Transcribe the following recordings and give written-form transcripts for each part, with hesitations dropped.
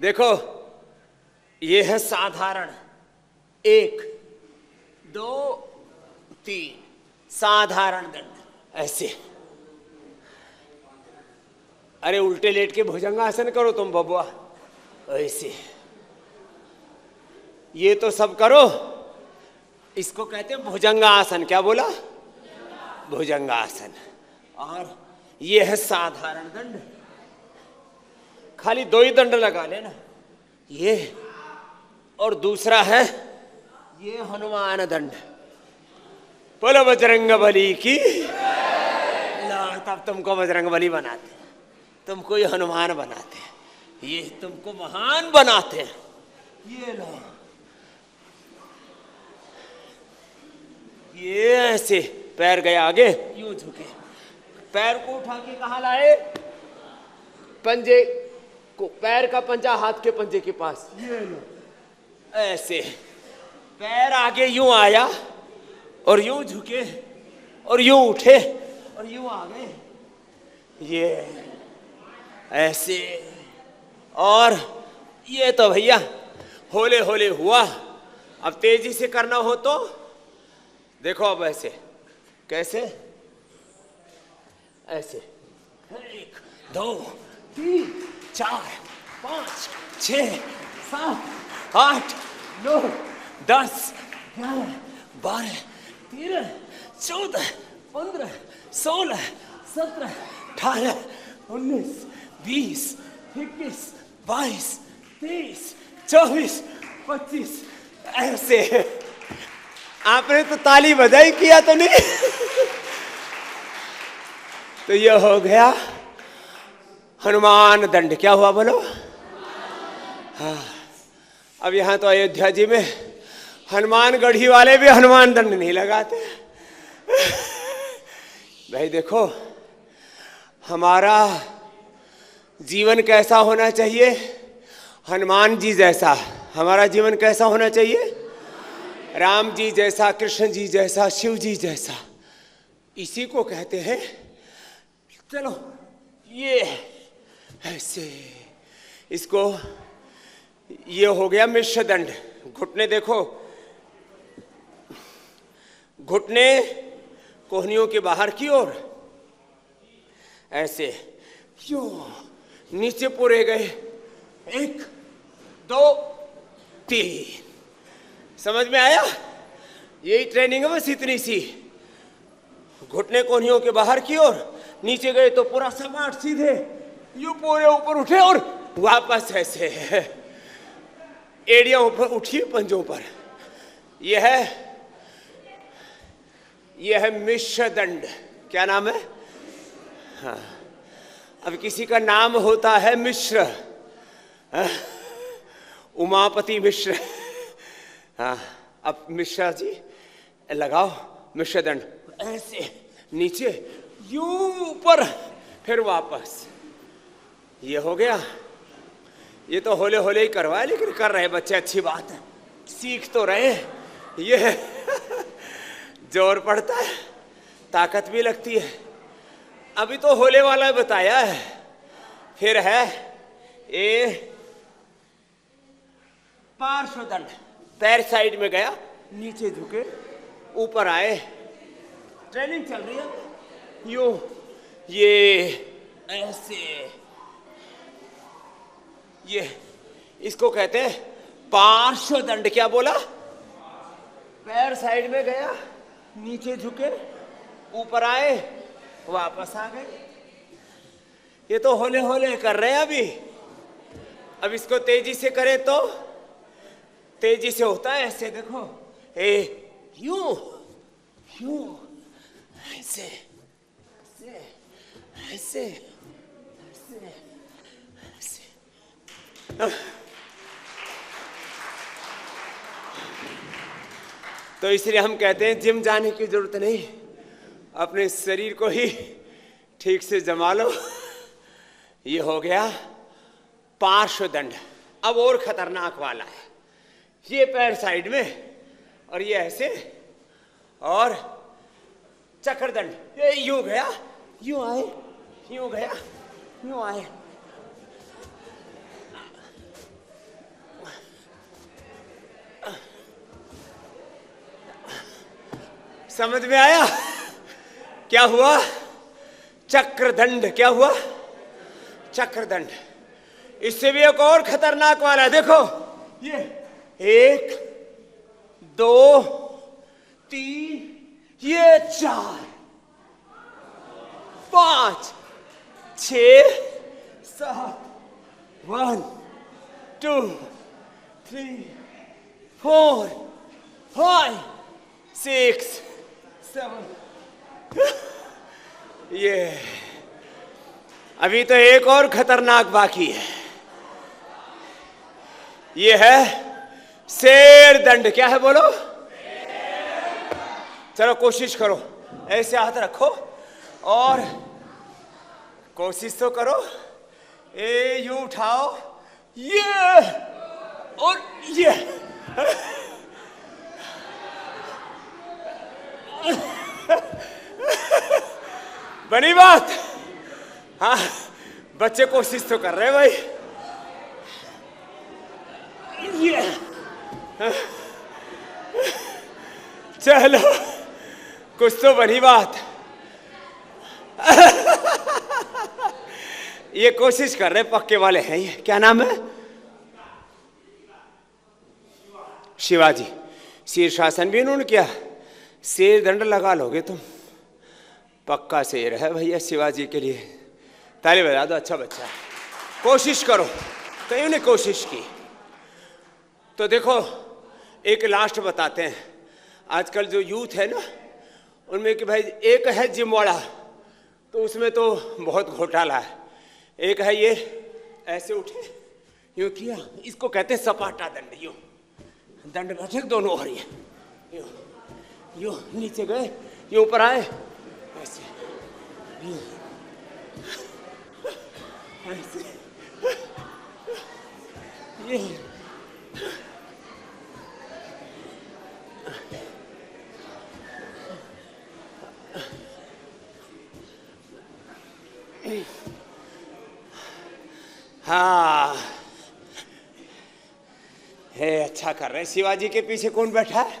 देखो ये है साधारण, 1 2 3 साधारण दंड ऐसे। अरे उल्टे लेट के भुजंगासन करो तुम बबुआ, ऐसे। ये तो सब करो, इसको कहते हैं भुजंगासन। क्या बोला? भुजंगासन। और ये है साधारण दंड, खाली 2 ही दंड लगा लेना, ये और दूसरा है ये हनुमान दंड। बोलो बजरंगबली की। लो तब तुमको बजरंगबली बनाते, तुमको ये हनुमान बनाते, ये तुमको महान बनाते। ये लो, ये ऐसे पैर गए आगे, यूं झुके, पैर को उठा के कहाँ लाए? पंजे को, पैर का पंजा हाथ के पंजे के पास, ये लो ऐसे। पैर आगे यूं आया और यूं झुके और यूं उठे और यूं आ गए, ये ऐसे। और ये तो भैया होले होले हुआ। अब तेजी से करना हो तो देखो, अब ऐसे। कैसे? ऐसे 1 2 3 4 5 6 7 8 9 10 11 12 13 14 15 16 17 18 19 20 21 22 23 24 25 ऐसे। आपने तो ताली बजाई, किया तो नहीं। तो ये हो गया हनुमान दंड। क्या हुआ बोलो? हाँ। अब यहाँ तो अयोध्या जी में हनुमान गढ़ी वाले भी हनुमान दंड नहीं लगाते। भाई देखो, हमारा जीवन कैसा होना चाहिए? हनुमान जी जैसा। हमारा जीवन कैसा होना चाहिए? राम जी जैसा, कृष्ण जी जैसा, शिव जी जैसा। इसी को कहते हैं। चलो ये ऐसे, इसको, ये हो गया मिश्र दंड। घुटने देखो, घुटने कोहनियों के बाहर की ओर ऐसे, क्यों नीचे पूरे गए। 1 2 3। समझ में आया? यही ट्रेनिंग है बस, इतनी सी। घुटने कोहनियों के बाहर की ओर, नीचे गए तो पूरा सपाट सीधे, यूं पूरे ऊपर उठे और वापस ऐसे। एड़ियां ऊपर उठी पंजों पर। यह है मिश्र दंड। क्या नाम है? हाँ। अब किसी का नाम होता है मिश्र, उमापति मिश्र। हाँ, अब मिश्रा जी लगाओ मिश्र दंड। ऐसे नीचे, यूं ऊपर, फिर वापस। ये हो गया। ये तो होले होले ही करवाए, लेकिन कर रहे बच्चे, अच्छी बात है, सीख तो रहे। ये जोर पड़ता है, ताकत भी लगती है। अभी तो होले वाला बताया है। फिर है ये पार्श्व दंड। पैर साइड में गया, नीचे झुके, ऊपर आए। ट्रेनिंग चल रही है। यूं, ये ऐसे, ये इसको कहते हैं पार्श्व दंड। क्या बोला? पैर साइड में गया, नीचे झुके, ऊपर आए, वापस आ गए। ये तो होले होले कर रहे हैं अभी। अब इसको तेजी से करें तो तेजी से होता है। ऐसे देखो, यूं यूं, ऐसे ऐसे ऐसे ऐसे ऐसे। तो इसलिए हम कहते हैं जिम जाने की जरूरत नहीं, अपने शरीर को ही ठीक से जमा लो। ये हो गया पार्श्व दंड। अब और खतरनाक वाला है। ये पैर साइड में और ये ऐसे, और चक्र दंड। ये यूं गया, यूं आए, यूं गया, यूं आए। समझ में आया क्या हुआ? चक्रदंड। क्या हुआ? चक्रदंड। इससे भी एक और खतरनाक वाला है, देखो ये 1 2 3 ये 4 5 6 7 1 2 3 4 5 6 7 ये अभी तो एक और खतरनाक बाकी है, ये है शेर दंड। क्या है बोलो? चलो कोशिश करो, ऐसे हाथ रखो और कोशिश तो करो। यूं उठाओ, ये और ये। बनी बात? हाँ, बच्चे कोशिश तो कर रहे हैं भाई। ये चलो, कुछ तो बनी बात। ये कोशिश कर रहे, पक्के वाले हैं ये। क्या नाम है? शिवाजी। शीर्षासन भी इन्होंने किया। शेर दंड लगा लोगे तुम, पक्का शेर है भैया शिवाजी के लिए। ताली बजा दो, अच्छा बच्चा। कोशिश करो। कईयों ने कोशिश की। तो देखो एक लास्ट बताते हैं, आजकल जो यूथ है ना उनमें कि भाई एक है जिम वाला, तो उसमें तो बहुत घोटाला है। एक है ये ऐसे उठे, यूं किया, इसको कहते हैं सपाटा दंड। यूं दंड बैठे दोनों और ये यूं यूं नीचे गए, यूं ऊपर आए, ऐसे यूं ऐसे ये हाँ है, अच्छा कर रहे हैं। शिवाजी के पीछे कौन बैठा है?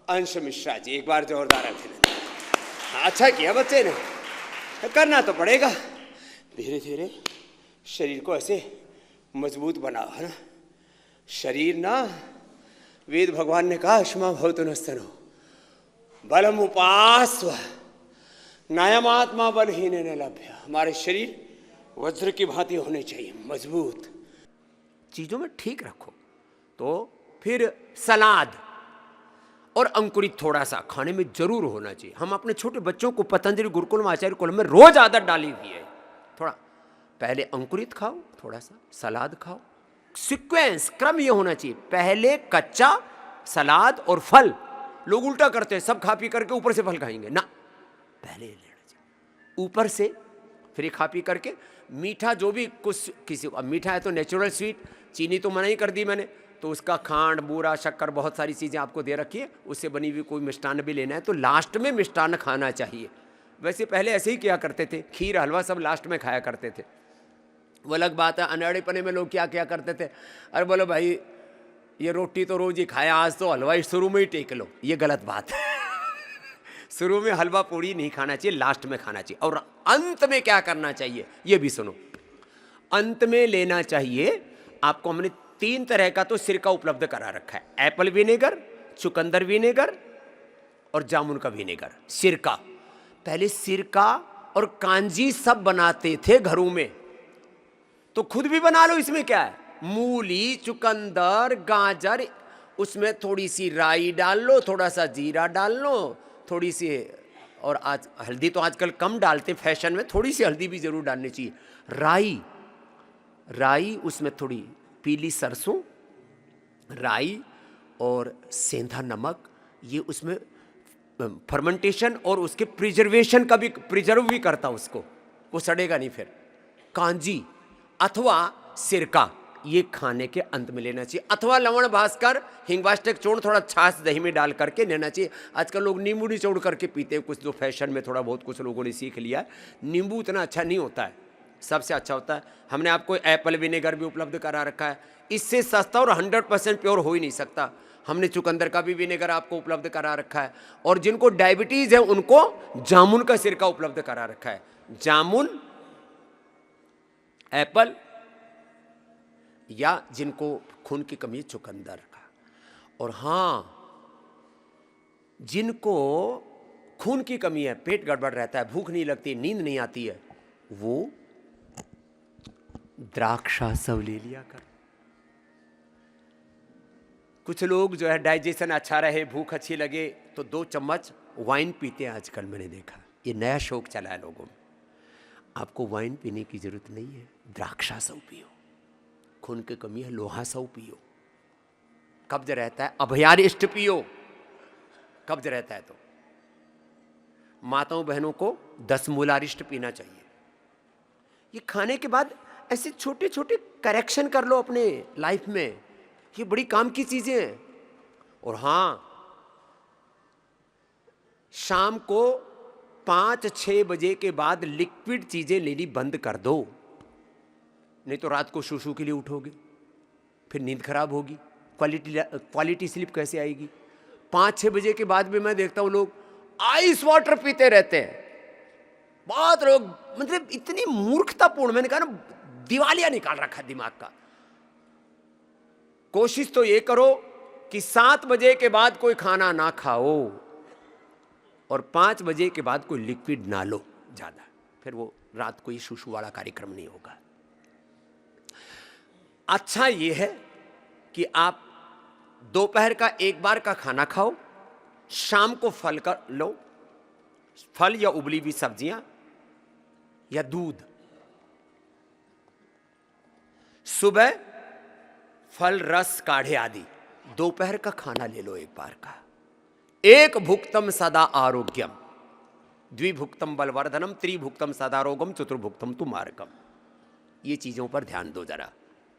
अंश मिश्रा जी। एक बार जोरदार अभिनंदन। अच्छा किया बच्चे ने, करना तो पड़ेगा। धीरे धीरे शरीर को ऐसे मजबूत बनाओ, है ना। शरीर ना, वेद भगवान ने कहा अश्मा भवतु नस्तनो बलम उपास्व नायमात्मा बलहीन न लभ्य। हमारे शरीर वज्र की भांति होने चाहिए, मजबूत। चीजों में ठीक रखो। तो फिर सलाद और अंकुरित थोड़ा सा खाने में जरूर होना चाहिए। हम अपने छोटे बच्चों को पतंजलि गुरुकुल में, आचार्य कुल में रोज आदत डाली हुई है। थोड़ा पहले अंकुरित खाओ, थोड़ा सा सलाद खाओ। सीक्वेंस, क्रम ये होना चाहिए, पहले कच्चा सलाद और फल। लोग उल्टा करते हैं, सब खा पी करके ऊपर से फल खाएंगे ना, पहले लेना चाहिए ऊपर से, फिर खा पी करके। मीठा जो भी कुछ किसी को, मीठा है तो नेचुरल स्वीट, चीनी तो मना ही कर दी मैंने, तो उसका खांड, बूरा, शक्कर, बहुत सारी चीज़ें आपको दे रखी है, उससे बनी हुई कोई मिष्टान्न भी लेना है तो लास्ट में मिष्टान्न खाना चाहिए। वैसे पहले ऐसे ही किया करते थे, खीर हलवा सब लास्ट में खाया करते थे। वो अलग बात है, अनड़ेपने में लोग क्या क्या करते थे, अरे बोलो भाई ये रोटी तो रोज ही खाया, आज तो हलवा शुरू में ही टेक लो। ये गलत बात है। शुरू में हलवा पूड़ी नहीं खाना चाहिए, लास्ट में खाना चाहिए। और अंत में क्या करना चाहिए ये भी सुनो। अंत में लेना चाहिए आपको, हमने 3 तरह का तो सिरका उपलब्ध करा रखा है, एप्पल विनेगर, चुकंदर विनेगर और जामुन का विनेगर। सिरका, पहले सिरका और कांजी सब बनाते थे घरों में, तो खुद भी बना लो। इसमें क्या है, मूली, चुकंदर, गाजर, उसमें थोड़ी सी राई डाल लो, थोड़ा सा जीरा डाल लो, थोड़ी सी, और आज हल्दी तो आजकल कम डालते फैशन में, थोड़ी सी हल्दी भी जरूर डालनी चाहिए। राई, उसमें थोड़ी पीली सरसों, राई और सेंधा नमक, ये उसमें फर्मेंटेशन और उसके प्रिजर्वेशन का भी, प्रिजर्व भी करता उसको, वो सड़ेगा नहीं। फिर कांजी अथवा सिरका ये खाने के अंत में लेना चाहिए, अथवा लवण भास्कर, हिंगवाष्टक चूर्ण, थोड़ा छाछ दही में डाल करके लेना चाहिए। आजकल लोग नींबू निचोड़ करके पीते हैं, कुछ जो फैशन में थोड़ा बहुत कुछ लोगों ने सीख लिया है। नींबू इतना अच्छा नहीं होता है, सबसे अच्छा होता है। हमने आपको एप्पल विनेगर भी उपलब्ध करा रखा है, इससे सस्ता और 100% प्योर हो ही नहीं सकता। हमने चुकंदर का भी विनेगर आपको उपलब्ध करा रखा है, और जिनको डायबिटीज है उनको जामुन का सिरका उपलब्ध करा रखा है। जामुन, एप्पल, या जिनको खून की कमी है चुकंदर का। और हाँ, जिनको खून की कमी है, पेट गड़बड़ रहता है, भूख नहीं लगती, नींद नहीं आती है, वो द्राक्षासव ले लिया कर। कुछ लोग जो है डाइजेशन अच्छा रहे, भूख अच्छी लगे तो 2 चम्मच वाइन पीते हैं आजकल, मैंने देखा। ये नया शौक चला है लोगों में। आपको वाइन पीने की जरूरत नहीं है, द्राक्षासव पियो। खून की कमी है, लोहासव पियो। कब्ज रहता है, अभयारिष्ट पियो। कब्ज रहता है तो माताओं बहनों को 10 मूलारिष्ट पीना चाहिए। ये खाने के बाद ऐसे छोटे छोटे करेक्शन कर लो अपने लाइफ में, ये बड़ी काम की चीजें हैं। और हाँ, शाम को 5-6 बजे के बाद लिक्विड चीजें लेनी बंद कर दो, नहीं तो रात को शूशू के लिए उठोगे, फिर नींद खराब होगी, क्वालिटी स्लीप कैसे आएगी। 5-6 बजे के बाद भी मैं देखता हूं लोग आइस वाटर पीते रहते हैं। बहुत लोग, मतलब इतनी मूर्खतापूर्ण, मैंने कहा ना, दिवालिया निकाल रखा दिमाग का। कोशिश तो ये करो कि 7 बजे के बाद कोई खाना ना खाओ और 5 बजे के बाद कोई लिक्विड ना लो ज्यादा, फिर वो रात को ये शूशू वाला कार्यक्रम नहीं होगा। अच्छा ये है कि आप दोपहर का एक बार का खाना खाओ, शाम को फल का लो, फल या उबली हुई सब्जियां या दूध। सुबह फल, रस, काढ़े आदि। दोपहर का खाना ले लो एक बार का। एक भुक्तम सदा आरोग्यम, द्विभुक्तम बलवर्धनम, त्रिभुक्तम सदा रोगम, चतुर्भुक्तम तु मार्गम। ये चीजों पर ध्यान दो जरा।